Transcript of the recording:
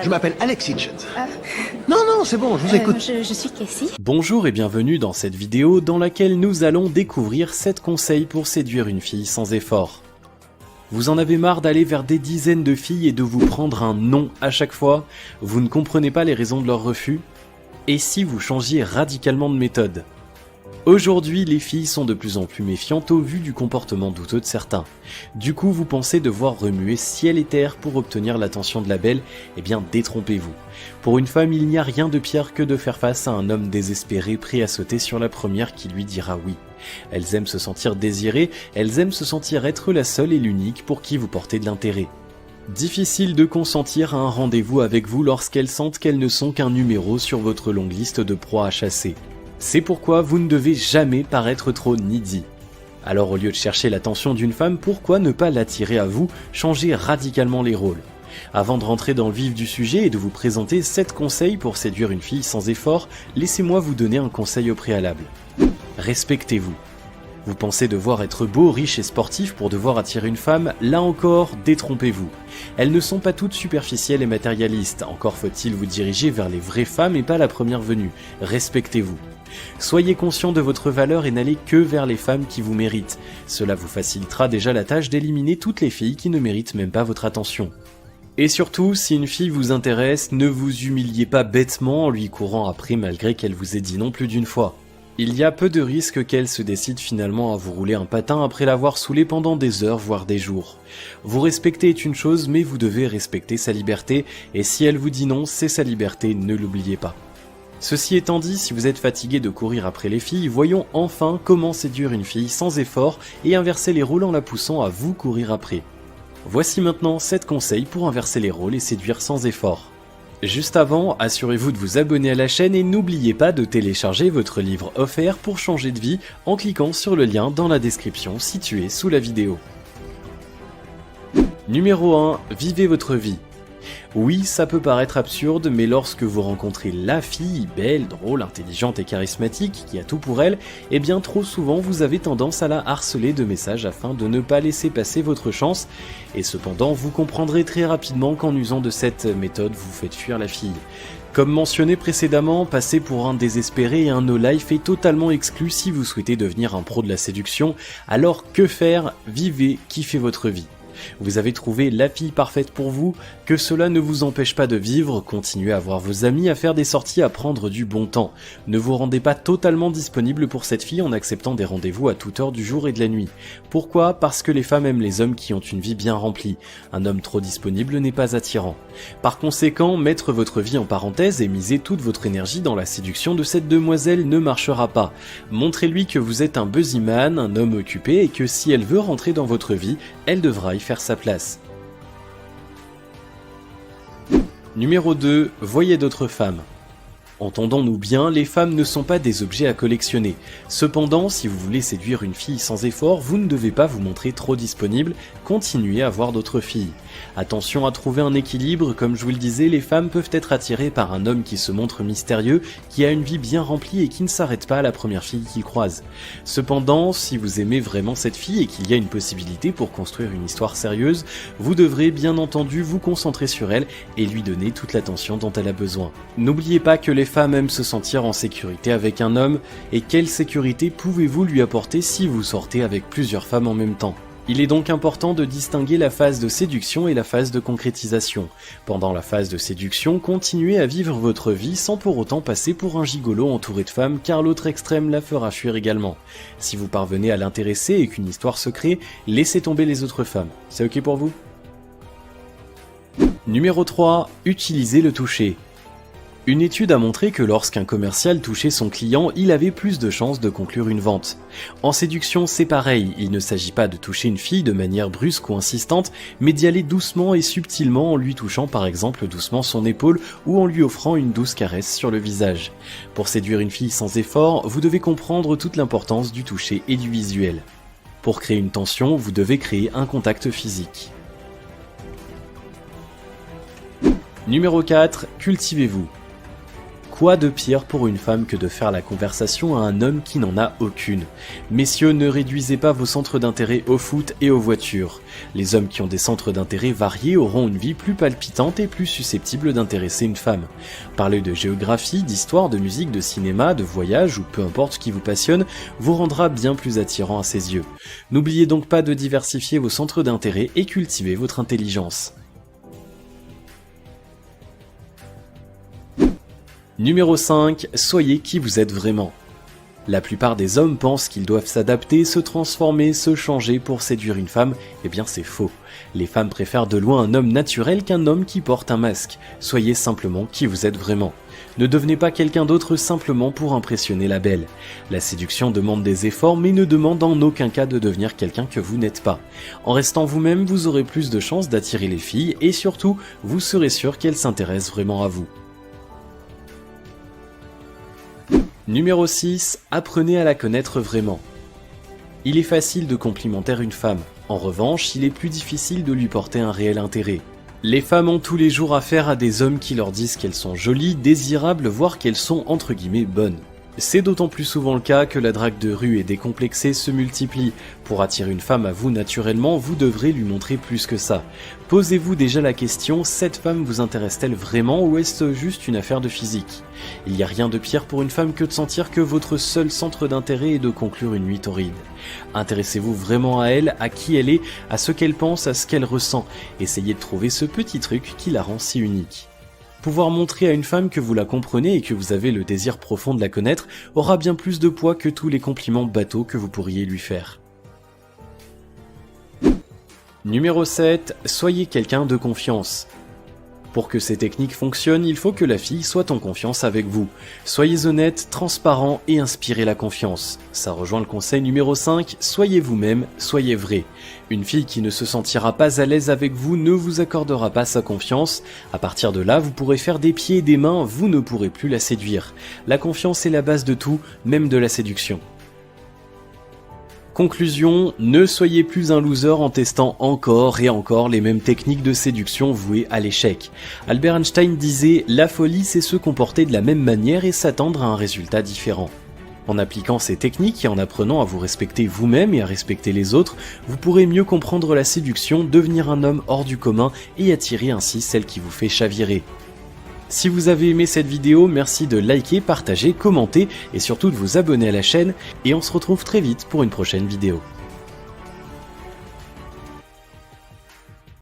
Je m'appelle Alex Hitchens. Non, c'est bon, je vous écoute. Je suis Cassie. Bonjour et bienvenue dans cette vidéo dans laquelle nous allons découvrir 7 conseils pour séduire une fille sans effort. Vous en avez marre d'aller vers des dizaines de filles et de vous prendre un non à chaque fois? Vous ne comprenez pas les raisons de leur refus? Et si vous changiez radicalement de méthode? Aujourd'hui, les filles sont de plus en plus méfiantes au vu du comportement douteux de certains. Du coup, vous pensez devoir remuer ciel et terre pour obtenir l'attention de la belle? Eh bien, détrompez-vous. Pour une femme, il n'y a rien de pire que de faire face à un homme désespéré prêt à sauter sur la première qui lui dira oui. Elles aiment se sentir désirées, elles aiment se sentir être la seule et l'unique pour qui vous portez de l'intérêt. Difficile de consentir à un rendez-vous avec vous lorsqu'elles sentent qu'elles ne sont qu'un numéro sur votre longue liste de proies à chasser. C'est pourquoi vous ne devez jamais paraître trop needy. Alors au lieu de chercher l'attention d'une femme, pourquoi ne pas l'attirer à vous, changer radicalement les rôles? Avant de rentrer dans le vif du sujet et de vous présenter 7 conseils pour séduire une fille sans effort, laissez-moi vous donner un conseil au préalable. Respectez-vous. Vous pensez devoir être beau, riche et sportif pour devoir attirer une femme? Là encore, détrompez-vous. Elles ne sont pas toutes superficielles et matérialistes, encore faut-il vous diriger vers les vraies femmes et pas la première venue. Respectez-vous. Soyez conscient de votre valeur et n'allez que vers les femmes qui vous méritent. Cela vous facilitera déjà la tâche d'éliminer toutes les filles qui ne méritent même pas votre attention. Et surtout, si une fille vous intéresse, ne vous humiliez pas bêtement en lui courant après malgré qu'elle vous ait dit non plus d'une fois. Il y a peu de risques qu'elle se décide finalement à vous rouler un patin après l'avoir saoulé pendant des heures voire des jours. Vous respecter est une chose, mais vous devez respecter sa liberté, et si elle vous dit non, c'est sa liberté, ne l'oubliez pas. Ceci étant dit, si vous êtes fatigué de courir après les filles, voyons enfin comment séduire une fille sans effort et inverser les rôles en la poussant à vous courir après. Voici maintenant 7 conseils pour inverser les rôles et séduire sans effort. Juste avant, assurez-vous de vous abonner à la chaîne et n'oubliez pas de télécharger votre livre offert pour changer de vie en cliquant sur le lien dans la description situé sous la vidéo. Numéro 1. Vivez votre vie. Oui, ça peut paraître absurde, mais lorsque vous rencontrez la fille, belle, drôle, intelligente et charismatique, qui a tout pour elle, eh bien trop souvent vous avez tendance à la harceler de messages afin de ne pas laisser passer votre chance, et cependant vous comprendrez très rapidement qu'en usant de cette méthode vous faites fuir la fille. Comme mentionné précédemment, passer pour un désespéré et un no-life est totalement exclu si vous souhaitez devenir un pro de la séduction, alors que faire? Vivez, kiffez votre vie. Vous avez trouvé la fille parfaite pour vous, que cela ne vous empêche pas de vivre, continuez à voir vos amis, à faire des sorties, à prendre du bon temps. Ne vous rendez pas totalement disponible pour cette fille en acceptant des rendez-vous à toute heure du jour et de la nuit. Pourquoi? Parce que les femmes aiment les hommes qui ont une vie bien remplie. Un homme trop disponible n'est pas attirant. Par conséquent, mettre votre vie en parenthèse et miser toute votre énergie dans la séduction de cette demoiselle ne marchera pas. Montrez-lui que vous êtes un busy-man, un homme occupé et que si elle veut rentrer dans votre vie, elle devra y faire sa place. Numéro 2. Voyez d'autres femmes. Entendons-nous bien, les femmes ne sont pas des objets à collectionner. Cependant, si vous voulez séduire une fille sans effort, vous ne devez pas vous montrer trop disponible, continuez à voir d'autres filles. Attention à trouver un équilibre, comme je vous le disais, les femmes peuvent être attirées par un homme qui se montre mystérieux, qui a une vie bien remplie et qui ne s'arrête pas à la première fille qu'il croise. Cependant, si vous aimez vraiment cette fille et qu'il y a une possibilité pour construire une histoire sérieuse, vous devrez bien entendu vous concentrer sur elle et lui donner toute l'attention dont elle a besoin. N'oubliez pas que les femmes aiment se sentir en sécurité avec un homme, et quelle sécurité pouvez-vous lui apporter si vous sortez avec plusieurs femmes en même temps? Il est donc important de distinguer la phase de séduction et la phase de concrétisation. Pendant la phase de séduction, continuez à vivre votre vie sans pour autant passer pour un gigolo entouré de femmes, car l'autre extrême la fera fuir également. Si vous parvenez à l'intéresser et qu'une histoire se crée, laissez tomber les autres femmes. C'est ok pour vous? Numéro 3. Utilisez le toucher. Une étude a montré que lorsqu'un commercial touchait son client, il avait plus de chances de conclure une vente. En séduction, c'est pareil, il ne s'agit pas de toucher une fille de manière brusque ou insistante, mais d'y aller doucement et subtilement en lui touchant par exemple doucement son épaule ou en lui offrant une douce caresse sur le visage. Pour séduire une fille sans effort, vous devez comprendre toute l'importance du toucher et du visuel. Pour créer une tension, vous devez créer un contact physique. Numéro 4. Cultivez-vous. Quoi de pire pour une femme que de faire la conversation à un homme qui n'en a aucune? Messieurs, ne réduisez pas vos centres d'intérêt au foot et aux voitures. Les hommes qui ont des centres d'intérêt variés auront une vie plus palpitante et plus susceptible d'intéresser une femme. Parler de géographie, d'histoire, de musique, de cinéma, de voyage ou peu importe ce qui vous passionne vous rendra bien plus attirant à ses yeux. N'oubliez donc pas de diversifier vos centres d'intérêt et cultiver votre intelligence. Numéro 5. Soyez qui vous êtes vraiment. La plupart des hommes pensent qu'ils doivent s'adapter, se transformer, se changer pour séduire une femme. Eh bien c'est faux. Les femmes préfèrent de loin un homme naturel qu'un homme qui porte un masque. Soyez simplement qui vous êtes vraiment. Ne devenez pas quelqu'un d'autre simplement pour impressionner la belle. La séduction demande des efforts mais ne demande en aucun cas de devenir quelqu'un que vous n'êtes pas. En restant vous-même, vous aurez plus de chances d'attirer les filles et surtout, vous serez sûr qu'elles s'intéressent vraiment à vous. Numéro 6. Apprenez à la connaître vraiment. Il est facile de complimenter une femme. En revanche, il est plus difficile de lui porter un réel intérêt. Les femmes ont tous les jours affaire à des hommes qui leur disent qu'elles sont jolies, désirables, voire qu'elles sont entre guillemets bonnes. C'est d'autant plus souvent le cas que la drague de rue et décomplexée se multiplie. Pour attirer une femme à vous naturellement, vous devrez lui montrer plus que ça. Posez-vous déjà la question, cette femme vous intéresse-t-elle vraiment ou est-ce juste une affaire de physique? Il n'y a rien de pire pour une femme que de sentir que votre seul centre d'intérêt est de conclure une nuit torride. Intéressez-vous vraiment à elle, à qui elle est, à ce qu'elle pense, à ce qu'elle ressent. Essayez de trouver ce petit truc qui la rend si unique. Pouvoir montrer à une femme que vous la comprenez et que vous avez le désir profond de la connaître aura bien plus de poids que tous les compliments bateaux que vous pourriez lui faire. Numéro 7. Soyez quelqu'un de confiance. Pour que ces techniques fonctionnent, il faut que la fille soit en confiance avec vous. Soyez honnête, transparent et inspirez la confiance. Ça rejoint le conseil numéro 5, soyez vous-même, soyez vrai. Une fille qui ne se sentira pas à l'aise avec vous ne vous accordera pas sa confiance. À partir de là, vous pourrez faire des pieds et des mains, vous ne pourrez plus la séduire. La confiance est la base de tout, même de la séduction. Conclusion, ne soyez plus un loser en testant encore et encore les mêmes techniques de séduction vouées à l'échec. Albert Einstein disait « La folie, c'est se comporter de la même manière et s'attendre à un résultat différent ». En appliquant ces techniques et en apprenant à vous respecter vous-même et à respecter les autres, vous pourrez mieux comprendre la séduction, devenir un homme hors du commun et attirer ainsi celle qui vous fait chavirer. Si vous avez aimé cette vidéo, merci de liker, partager, commenter et surtout de vous abonner à la chaîne et on se retrouve très vite pour une prochaine vidéo.